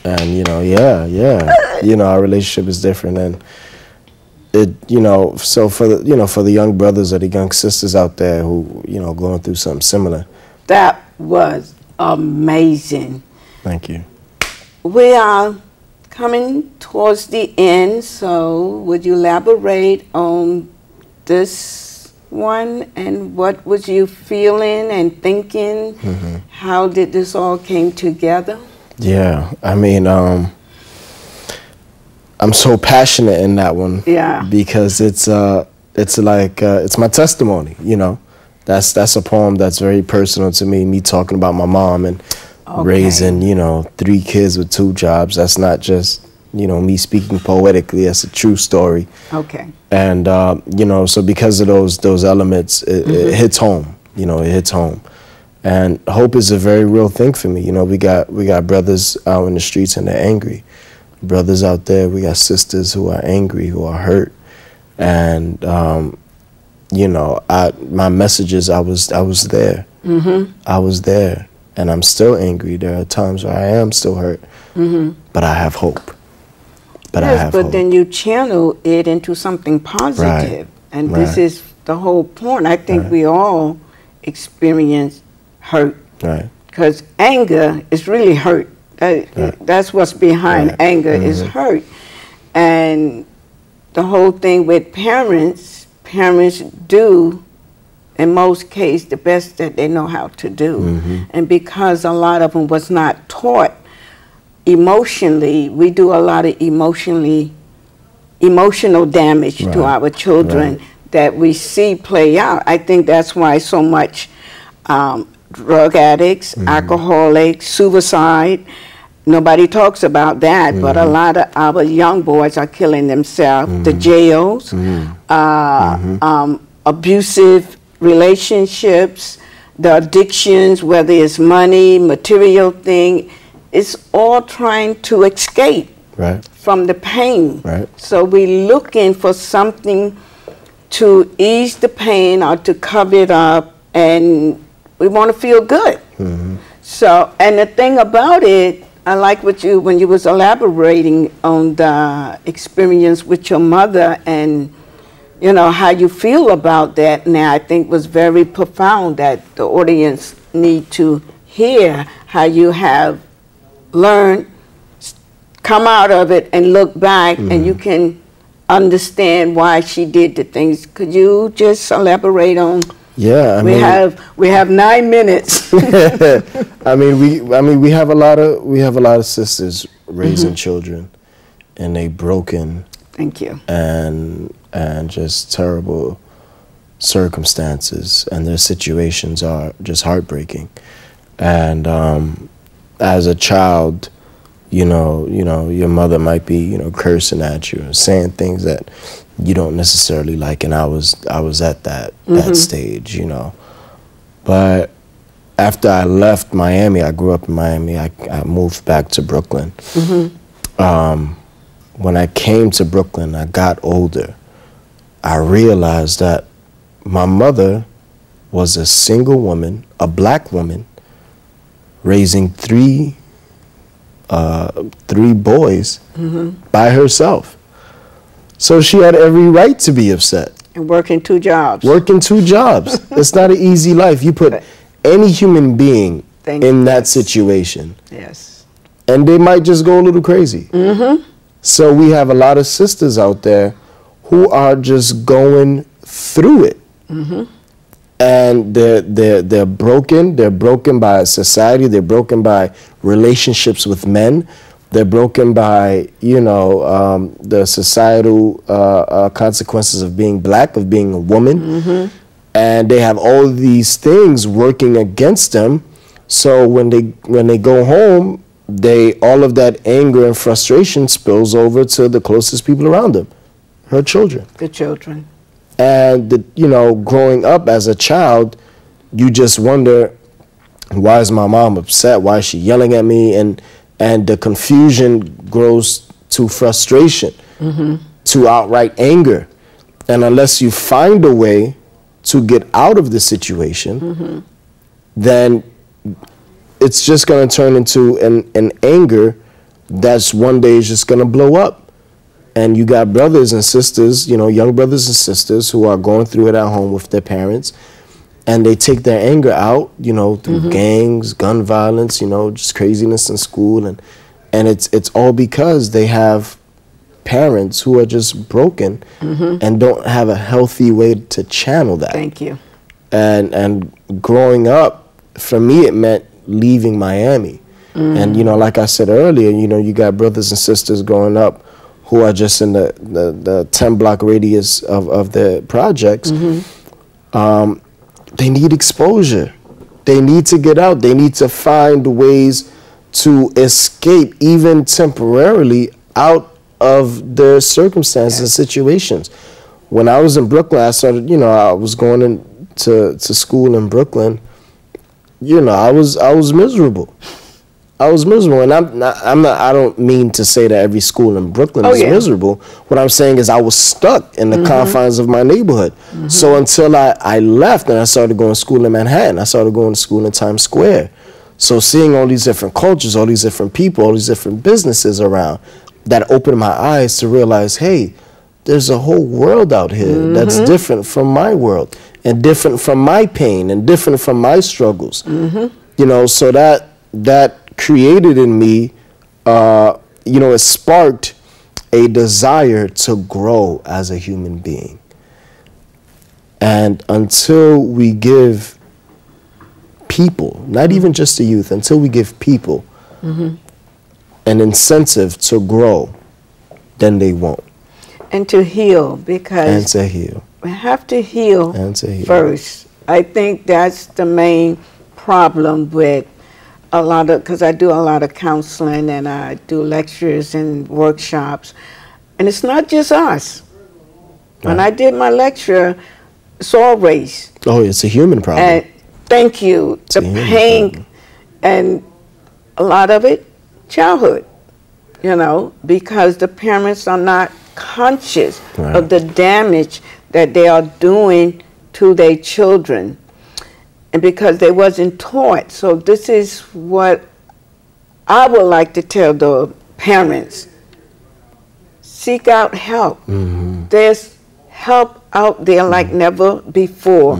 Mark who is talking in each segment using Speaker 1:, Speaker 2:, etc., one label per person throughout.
Speaker 1: And, you know, you know, our relationship is different. And it, you know, so for the, you know, for the young brothers or the young sisters out there who, you know, going through something similar.
Speaker 2: That was amazing.
Speaker 1: Thank you.
Speaker 2: We are coming towards the end, so would you elaborate on this one and what was you feeling and thinking? Mm-hmm. How did this all came together? Yeah,
Speaker 1: I mean, I'm so passionate in that one.
Speaker 2: Yeah.
Speaker 1: Because it's like it's my testimony, you know. That's a poem that's very personal to me. Me talking about my mom and raising, you know, 3 kids with 2 jobs. That's not just, you know, me speaking poetically. That's a true story.
Speaker 2: Okay.
Speaker 1: And you know, so because of those elements, it hits home. You know, it hits home. And hope is a very real thing for me. You know, we got brothers out in the streets and they're angry. Brothers out there, we got sisters who are angry, who are hurt. And you know, my messages, I was there. I was there, and I'm still angry. There are times where I am still hurt, but I have hope. But
Speaker 2: then you channel it into something positive, and this is the whole point. I think we all experience hurt, because anger is really hurt. That's what's behind anger is hurt, and the whole thing with parents do, in most cases, the best that they know how to do. And because a lot of them was not taught emotionally, we do a lot of emotional damage to our children that we see play out. I think that's why so much drug addicts, alcoholics, suicide, nobody talks about that, but a lot of our young boys are killing themselves. The jails, abusive relationships, the addictions, whether it's money, material thing, it's all trying to escape from the pain. So we're looking for something to ease the pain or to cover it up, and we want to feel good. So, and the thing about it, I like what when you was elaborating on the experience with your mother and, you know, how you feel about that now, I think was very profound that the audience need to hear how you have learned, come out of it and look back and you can understand why she did the things. Could you just elaborate on?
Speaker 1: Yeah,
Speaker 2: we have 9 minutes.
Speaker 1: I mean, we have a lot of sisters raising children, and they broken.
Speaker 2: Thank you.
Speaker 1: And just terrible circumstances, and their situations are just heartbreaking. And as a child, you know, your mother might be, you know, cursing at you and saying things that you don't necessarily like, and I was at that stage, you know. But after I left Miami, I grew up in Miami, I moved back to Brooklyn. When I came to Brooklyn, I got older, I realized that my mother was a single woman, a black woman, raising three boys by herself. So she had every right to be upset.
Speaker 2: And working 2 jobs.
Speaker 1: Working 2 jobs. It's not an easy life. You put any human being in that situation.
Speaker 2: Yes.
Speaker 1: And they might just go a little crazy. So we have a lot of sisters out there who are just going through it. And they're broken. They're broken by society. They're broken by relationships with men. They're broken by, you know, the societal consequences of being black, of being a woman. And they have all of these things working against them. So when they go home, all of that anger and frustration spills over to the closest people around them, her children.
Speaker 2: The children.
Speaker 1: And, you know, growing up as a child, you just wonder, why is my mom upset? Why is she yelling at me? And the confusion grows to frustration, to outright anger. And unless you find a way to get out of the situation, then it's just going to turn into an anger that's one day is just going to blow up. And you got brothers and sisters, you know, young brothers and sisters who are going through it at home with their parents, and they take their anger out, you know, through gangs, gun violence, you know, just craziness in school, and it's all because they have parents who are just broken and don't have a healthy way to channel that.
Speaker 2: Thank you.
Speaker 1: And growing up, for me, it meant leaving Miami. And, you know, like I said earlier, you know, you got brothers and sisters growing up who are just in the 10-block radius of the projects. They need exposure. They need to get out. They need to find ways to escape, even temporarily, out of their circumstances and situations. When I was in Brooklyn, I started, you know, I was going to school in Brooklyn. You know, I was miserable. I was miserable, and I don't mean to say that every school in Brooklyn is miserable. What I'm saying is I was stuck in the confines of my neighborhood. So until I left and I started going to school in Manhattan, I started going to school in Times Square. So seeing all these different cultures, all these different people, all these different businesses around, that opened my eyes to realize, hey, there's a whole world out here that's different from my world, and different from my pain, and different from my struggles. You know, so that created in me, you know, it sparked a desire to grow as a human being. And until we give people, not even just the youth, until we give people an incentive to grow, then they won't.
Speaker 2: And to heal, because
Speaker 1: and to heal.
Speaker 2: We have to heal,
Speaker 1: and to heal
Speaker 2: first. I think that's the main problem with a lot of, because I do a lot of counseling and I do lectures and workshops, and it's not just us. When I did my lecture, it's all race.
Speaker 1: Oh, it's a human problem.
Speaker 2: And thank you.
Speaker 1: It's
Speaker 2: the pain problem. And a lot of it, childhood, you know, because the parents are not conscious of the damage that they are doing to their children, and because they wasn't taught. So this is what I would like to tell the parents: seek out help. There's help out there like never before.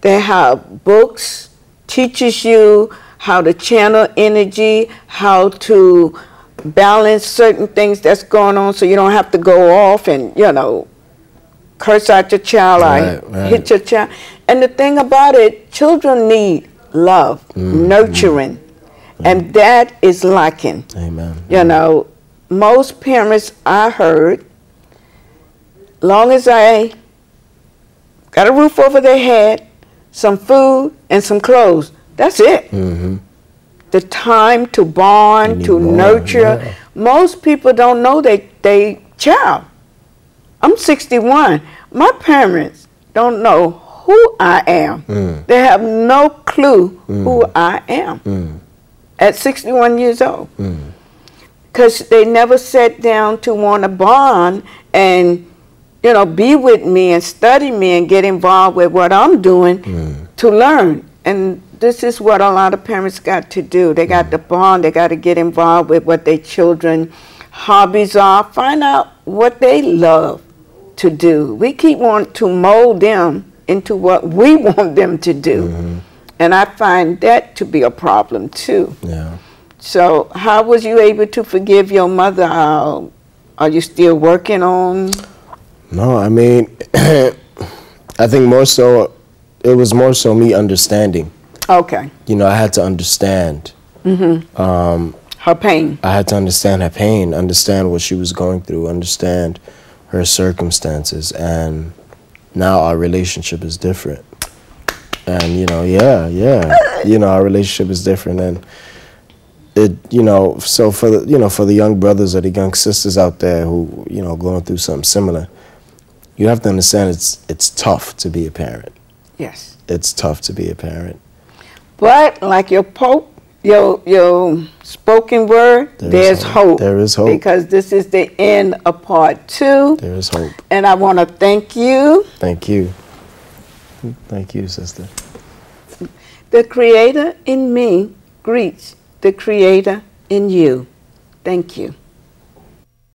Speaker 2: They have books, teaches you how to channel energy, how to balance certain things that's going on, so you don't have to go off and, you know, curse out your child or hit your child. And the thing about it, children need love, nurturing, and that is lacking.
Speaker 1: Amen.
Speaker 2: You know, most parents I heard, long as I got a roof over their head, some food, and some clothes, that's it. The time to bond, to nurture. Most people don't know they child. I'm 61. My parents don't know who I am. They have no clue who I am at 61 years old. Because they never sat down to want to bond and, you know, be with me and study me and get involved with what I'm doing to learn. And this is what a lot of parents got to do. They got to bond. They got to get involved with what their children hobbies are. Find out what they love to do. We keep wanting to mold them into what we want them to do. And I find that to be a problem too. So how was you able to forgive your mother? Are you still working on?
Speaker 1: No, I mean, I think more so, it was more so me understanding.
Speaker 2: Okay.
Speaker 1: You know, I had to understand.
Speaker 2: Her pain.
Speaker 1: I had to understand her pain, understand what she was going through, understand her circumstances, and now our relationship is different. And, you know, you know, our relationship is different, and it, you know, so for the, you know, for the young brothers or the young sisters out there who, you know, going through something similar, you have to understand it's tough to be a parent.
Speaker 2: Yes.
Speaker 1: It's tough to be a parent.
Speaker 2: But like your your spoken word, there's hope.
Speaker 1: There is hope.
Speaker 2: Because this is the end of part 2.
Speaker 1: There is hope.
Speaker 2: And I want to thank you.
Speaker 1: Thank you. Thank you, sister.
Speaker 2: The Creator in me greets the Creator in you. Thank you.